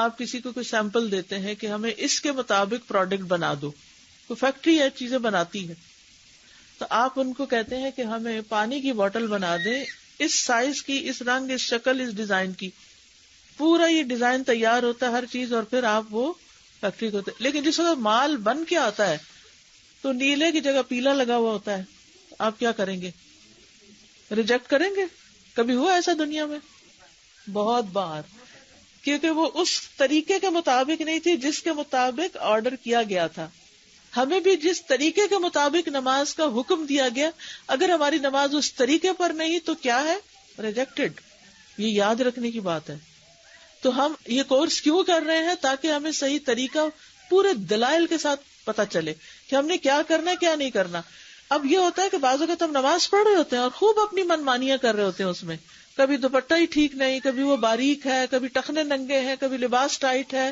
آپ کسی کو کوئی سیمپل دیتے ہیں کہ ہمیں اس کے مطابق پروڈکٹ بنا دو, کوئی فیکٹری ہے چیزیں بناتی ہے, تو آپ ان کو کہتے ہیں کہ ہمیں پانی کی بوٹل بنا دیں اس سائز کی, اس رنگ, اس شکل, اس ڈیزائن کی. پورا یہ ڈیزائن تیار ہوتا ہے ہر چیز, اور پھر آپ وہ فیکٹری کو لیکن جس وقت مال بن کے آتا ہے تو نیلے کی جگہ پیلا لگا ہوا ہوتا ہے, آپ کیا کریں گے؟ ریجیکٹ کریں گے؟ کبھی ہوا ایسا دنیا میں؟ بہت بار. کیونکہ وہ اس طریقے کے مطابق نہیں تھی جس کے مطابق آرڈر کیا گیا تھا. ہمیں بھی جس طریقے کے مطابق نماز کا حکم دیا گیا, اگر ہماری نماز اس طریقے پر نہیں تو کیا ہے؟ ریجیکٹڈ. یہ یاد رکھنے کی بات ہے. تو ہم یہ کورس کیوں کر رہے ہیں؟ تاکہ ہمیں صحیح طریقہ پورے دلائل کے ساتھ پتہ چلے کہ ہم نے کیا کرنا ہے کیا نہیں کرنا. اب یہ ہوتا ہے کہ بعض اوقات ہم نماز پڑھ رہے ہوتے ہیں اور خوب اپنی منمانیاں کر رہے ہوتے ہیں اس میں, کبھی دوپٹہ ہی ٹھیک نہیں, کبھی وہ باریک ہے, کبھی ٹخنے ننگے ہیں, کبھی لباس ٹائٹ ہے,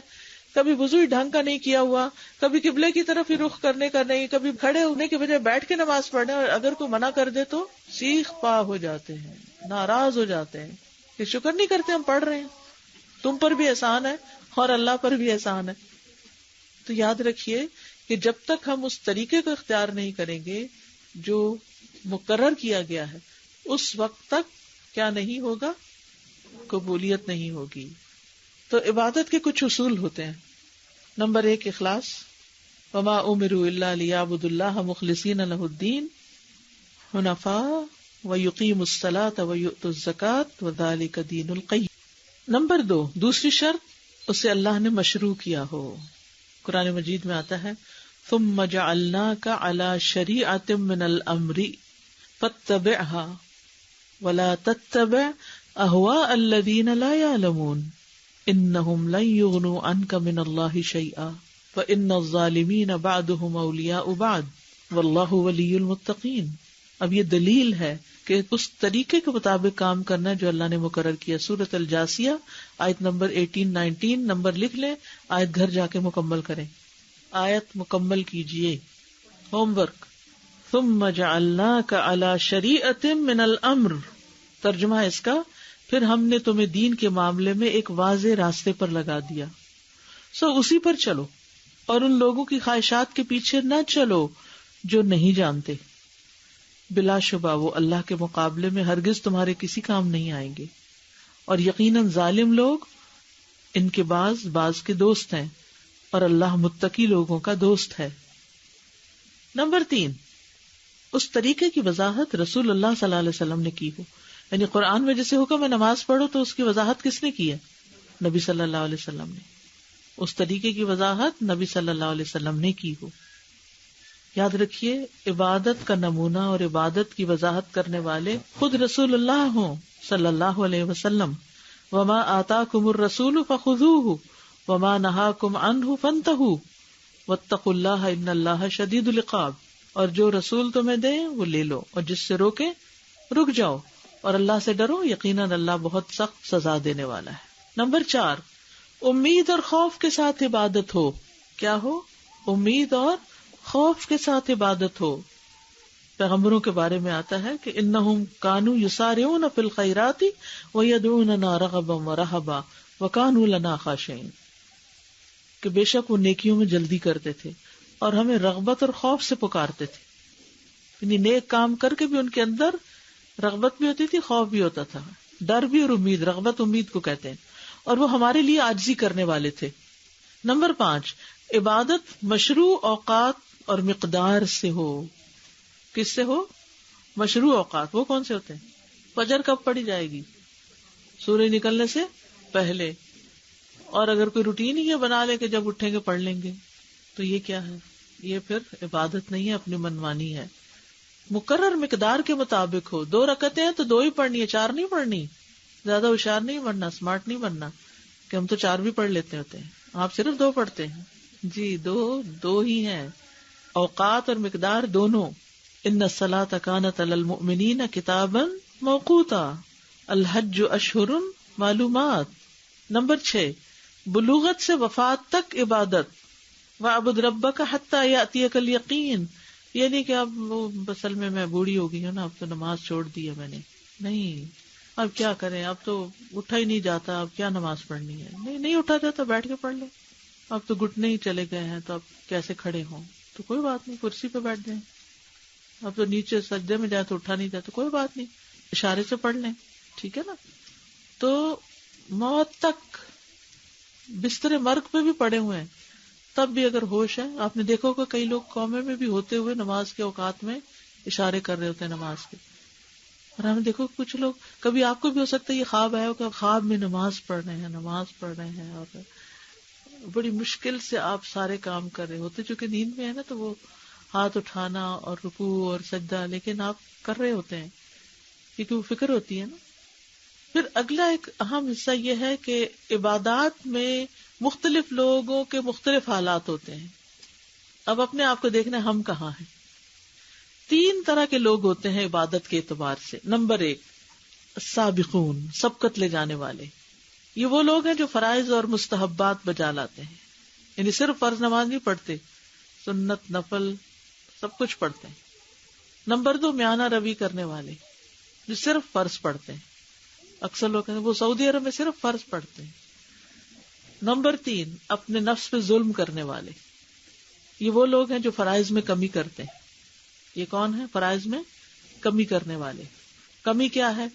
کبھی وضو ڈھنگ کا نہیں کیا ہوا, کبھی قبلے کی طرف ہی رخ کرنے کا نہیں, کبھی کھڑے ہونے کے بجائے بیٹھ کے نماز پڑھنے, اور اگر کوئی منع کر دے تو سیخ پا ہو جاتے ہیں, ناراض ہو جاتے ہیں کہ شکر نہیں کرتے ہم پڑھ رہے ہیں, تم پر بھی احسان ہے اور اللہ پر بھی احسان ہے. تو یاد رکھیے کہ جب تک ہم اس طریقے کو اختیار نہیں کریں گے جو مقرر کیا گیا ہے, اس وقت تک کیا نہیں ہوگا؟ قبولیت نہیں ہوگی. تو عبادت کے کچھ اصول ہوتے ہیں. نمبر 1 اخلاص. وما امروا الا ليعبدوا الله مخلصين له الدين حنفاء ويقيموا الصلاة ويؤتوا الزكاة وذلك دين القيم. نمبر 2 دوسری شرط اسے اللہ نے مشروع کیا ہو. قرآن مجید میں آتا ہے ثم جعلناك على شريعة من الامر فاتبعها ولا تتبع اهواء الذين لا يعلمون انہم لن یغنوا عنک من اللہ شیئا فإن الظالمین بعضهم اولیاء بعض واللہ ولی المتقین. اب یہ دلیل ہے کہ اس طریقے کے مطابق کام کرنا ہے جو اللہ نے مقرر کیا. سورۃ الجاسیہ آیت نمبر 18-19 نمبر لکھ لیں, آیت گھر جا کے مکمل کریں, آیت مکمل کیجئے. Home work. ثم جعلناک علی شریعۃ من الامر, ترجمہ اس کا پھر ہم نے تمہیں دین کے معاملے میں ایک واضح راستے پر لگا دیا, اسی پر چلو اور ان لوگوں کی خواہشات کے پیچھے نہ چلو جو نہیں جانتے. بلا شبہ وہ اللہ کے مقابلے میں ہرگز تمہارے کسی کام نہیں آئیں گے, اور یقیناً ظالم لوگ ان کے بعض کے دوست ہیں, اور اللہ متقی لوگوں کا دوست ہے. نمبر 3, اس طریقے کی وضاحت رسول اللہ صلی اللہ علیہ وسلم نے کی ہو. یعنی قرآن میں جیسے حکم ہے نماز پڑھو تو اس کی وضاحت کس نے کی ہے؟ نبی صلی اللہ علیہ وسلم نے. اس طریقے کی وضاحت نبی صلی اللہ علیہ وسلم نے کی ہو. یاد رکھیے, عبادت کا نمونہ اور عبادت کی وضاحت کرنے والے خود رسول اللہ ہوں صلی اللہ علیہ وسلم. وما آتاکم الرسول فخذوہ وما نہاکم عنہ فانتہوا واتقوا اللہ ان اللہ شدید العقاب. اور جو رسول تمہیں دیں وہ لے لو, اور جس سے روکے رک جاؤ, اور اللہ سے ڈرو, یقیناً اللہ بہت سخت سزا دینے والا ہے. نمبر 4, امید اور خوف کے ساتھ عبادت ہو. کیا ہو؟ امید اور خوف کے ساتھ عبادت ہو. پیغمبروں کے بارے میں آتا ہے کہ انہم کانوا یسارعون فی الخیرات ویدعوننا رغبا ورہبا وکانوا لنا خاشعین, کہ بے شک وہ نیکیوں میں جلدی کرتے تھے اور ہمیں رغبت اور خوف سے پکارتے تھے. یعنی نیک کام کر کے بھی ان کے اندر رغبت بھی ہوتی تھی, خوف بھی ہوتا تھا, ڈر بھی اور امید. رغبت امید کو کہتے ہیں, اور وہ ہمارے لیے عاجزی کرنے والے تھے. نمبر 5, عبادت مشروع اوقات اور مقدار سے ہو. کس سے ہو؟ مشروع اوقات. وہ کون سے ہوتے ہیں؟ فجر کب پڑھی جائے گی؟ سورج نکلنے سے پہلے. اور اگر کوئی روٹین ہی بنا لے کہ جب اٹھیں گے پڑھ لیں گے, تو یہ کیا ہے؟ یہ پھر عبادت نہیں ہے, اپنی منمانی ہے. مقرر مقدار کے مطابق ہو. 2 رکعتیں ہیں تو 2 ہی پڑھنی ہے, 4 نہیں پڑھنی. زیادہ ہوشیار نہیں بننا, اسمارٹ نہیں بننا کہ ہم تو 4 بھی پڑھ لیتے ہوتے ہیں. آپ صرف 2 پڑھتے ہیں. جی 2 ہی ہیں. اوقات اور مقدار دونوں. ان الصلاۃ کانت علی المؤمنین کتابا موقوتا الحج اشہر معلومات. نمبر 6, بلوغت سے وفات تک عبادت. وَاعْبُدْ رَبَّكَ حَتَّى يَأْتِيَكَ الْيَقِينُ. یہ نہیں کہ اب اصل میں بوڑھی ہو گئی ہوں نا, اب تو نماز چھوڑ دی ہے میں نے. نہیں, اب کیا کریں, اب تو اٹھا ہی نہیں جاتا, اب کیا نماز پڑھنی ہے. نہیں اٹھا جاتا, بیٹھ کے پڑھ لو. اب تو گھٹنے ہی چلے گئے ہیں تو اب کیسے کھڑے ہوں, تو کوئی بات نہیں, کرسی پہ بیٹھ جائیں. اب تو نیچے سجدے میں جائے تو اٹھا نہیں جاتا, کوئی بات نہیں, اشارے سے پڑھ لیں, ٹھیک ہے نا. تو موت تک بستر مرگ پہ بھی پڑے ہوئے ہیں, تب بھی اگر ہوش ہے. آپ نے دیکھو کہ کئی لوگ قومے میں بھی ہوتے ہوئے نماز کے اوقات میں اشارے کر رہے ہوتے ہیں نماز کے. اور ہم دیکھو کچھ لوگ, کبھی آپ کو بھی ہو سکتا ہے یہ خواب ہے کہ خواب میں نماز پڑھ رہے ہیں اور بڑی مشکل سے آپ سارے کام کر رہے ہوتے, چونکہ نیند میں ہے نا, تو وہ ہاتھ اٹھانا اور رکوع اور سجدہ, لیکن آپ کر رہے ہوتے ہیں کیونکہ وہ فکر ہوتی ہے نا. پھر اگلا ایک اہم حصہ یہ ہے کہ عبادات میں مختلف لوگوں کے مختلف حالات ہوتے ہیں. اب اپنے آپ کو دیکھنا ہم کہاں ہیں. 3 طرح کے لوگ ہوتے ہیں عبادت کے اعتبار سے. نمبر 1, سابقون, سبقت لے جانے والے. یہ وہ لوگ ہیں جو فرائض اور مستحبات بجا لاتے ہیں, یعنی صرف فرض نماز نہیں پڑھتے, سنت نفل سب کچھ پڑھتے ہیں. نمبر 2, میانہ روی کرنے والے جو صرف فرض پڑھتے ہیں. اکثر لوگ ہیں وہ سعودی عرب میں صرف فرض پڑھتے ہیں. نمبر 3, اپنے نفس پہ ظلم کرنے والے. یہ وہ لوگ ہیں جو فرائض میں کمی کرتے ہیں. یہ کون ہے؟ فرائض میں کمی کرنے والے. کمی کیا ہے؟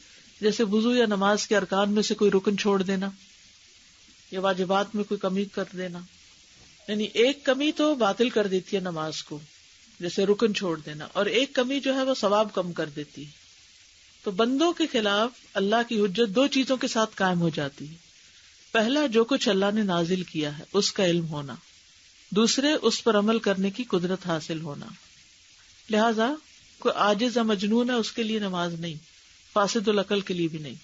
جیسے وضو یا نماز کے ارکان میں سے کوئی رکن چھوڑ دینا, یا واجبات میں کوئی کمی کر دینا. یعنی ایک کمی تو باطل کر دیتی ہے نماز کو, جیسے رکن چھوڑ دینا, اور ایک کمی جو ہے وہ ثواب کم کر دیتی ہے. تو بندوں کے خلاف اللہ کی حجت 2 چیزوں کے ساتھ قائم ہو جاتی ہے. پہلا, جو کچھ اللہ نے نازل کیا ہے اس کا علم ہونا. دوسرے, اس پر عمل کرنے کی قدرت حاصل ہونا. لہذا کوئی عاجز یا مجنون ہے اس کے لیے نماز نہیں, فاسد العقل کے لیے بھی نہیں.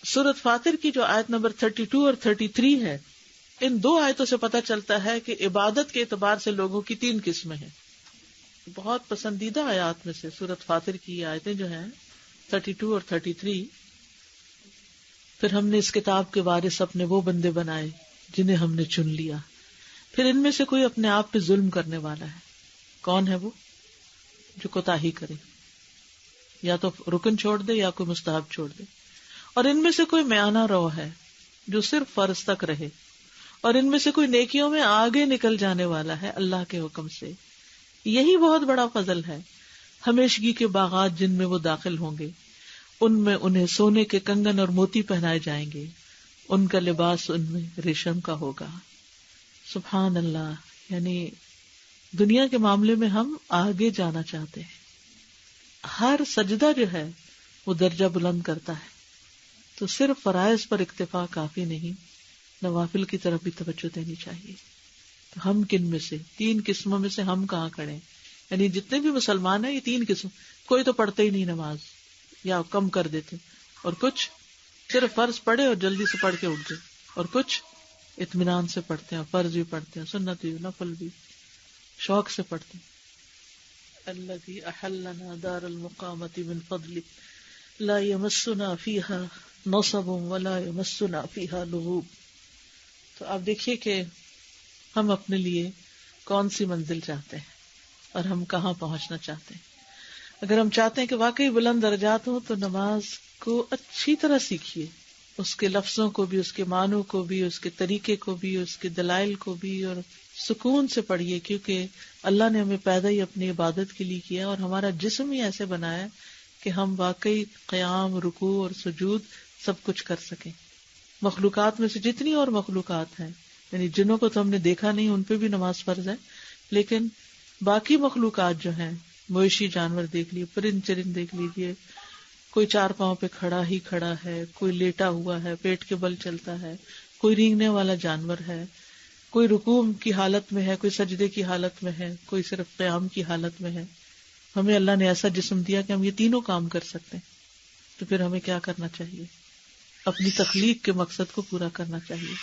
سورۃ فاطر کی جو آیت نمبر 32 اور 33 ہے، ان دو آیتوں سے پتہ چلتا ہے کہ عبادت کے اعتبار سے لوگوں کی 3 قسمیں ہیں. بہت پسندیدہ آیات میں سے سورۃ فاطر کی آیتیں جو ہیں 32 اور 33. پھر ہم نے اس کتاب کے وارث اپنے وہ بندے بنائے جنہیں ہم نے چن لیا. پھر ان میں سے کوئی اپنے آپ پہ ظلم کرنے والا ہے. کون ہے وہ؟ جو کوتاہی کرے، یا تو رکن چھوڑ دے یا کوئی مستحب چھوڑ دے. اور ان میں سے کوئی میانہ رو ہے جو صرف فرض تک رہے. اور ان میں سے کوئی نیکیوں میں آگے نکل جانے والا ہے اللہ کے حکم سے. یہی بہت بڑا فضل ہے. ہمیشگی کے باغات جن میں وہ داخل ہوں گے، ان میں انہیں سونے کے کنگن اور موتی پہنائے جائیں گے. ان کا لباس ان میں ریشم کا ہوگا. سبحان اللہ. یعنی دنیا کے معاملے میں ہم آگے جانا چاہتے ہیں. ہر سجدہ جو ہے وہ درجہ بلند کرتا ہے. تو صرف فرائض پر اکتفا کافی نہیں، نوافل کی طرف بھی توجہ دینی چاہیے. تو ہم کن میں سے 3 قسموں میں سے ہم کہاں کھڑے ہیں؟ یعنی جتنے بھی مسلمان ہیں یہ 3 قسم. کوئی تو پڑھتے ہی نہیں نماز یا کم کر دیتے، اور کچھ صرف فرض پڑھے اور جلدی سے پڑھ کے اٹھ گئے، اور کچھ اطمینان سے پڑھتے ہیں، فرض بھی پڑھتے ہیں، سنت بھی، نفل بھی شوق سے پڑھتے ہیں. الذی احلنا دار المقامۃ من فضلہ لا یمسنا فیہا نصب ولا یمسنا فیہا لغوب. تو آپ دیکھیے کہ ہم اپنے لیے کون سی منزل چاہتے ہیں اور ہم کہاں پہنچنا چاہتے ہیں. اگر ہم چاہتے ہیں کہ واقعی بلند درجات ہوں تو نماز کو اچھی طرح سیکھیے، اس کے لفظوں کو بھی، اس کے معنوں کو بھی، اس کے طریقے کو بھی، اس کے دلائل کو بھی، اور سکون سے پڑھیے. کیونکہ اللہ نے ہمیں پیدا ہی اپنی عبادت کے لیے کیا، اور ہمارا جسم ہی ایسے بنایا کہ ہم واقعی قیام، رکوع اور سجود سب کچھ کر سکیں. مخلوقات میں سے جتنی اور مخلوقات ہیں، یعنی جنوں کو تو ہم نے دیکھا نہیں، ان پہ بھی نماز فرض ہے، لیکن باقی مخلوقات جو ہیں، مویشی جانور دیکھ لیے، پرند چرند دیکھ لیجیے، کوئی 4 پاؤں پہ کھڑا ہی کھڑا ہے، کوئی لیٹا ہوا ہے، پیٹ کے بل چلتا ہے، کوئی رینگنے والا جانور ہے، کوئی رکوع کی حالت میں ہے، کوئی سجدے کی حالت میں ہے، کوئی صرف قیام کی حالت میں ہے. ہمیں اللہ نے ایسا جسم دیا کہ ہم یہ تینوں کام کر سکتے ہیں. تو پھر ہمیں کیا کرنا چاہیے؟ اپنی تخلیق کے مقصد کو پورا کرنا چاہیے.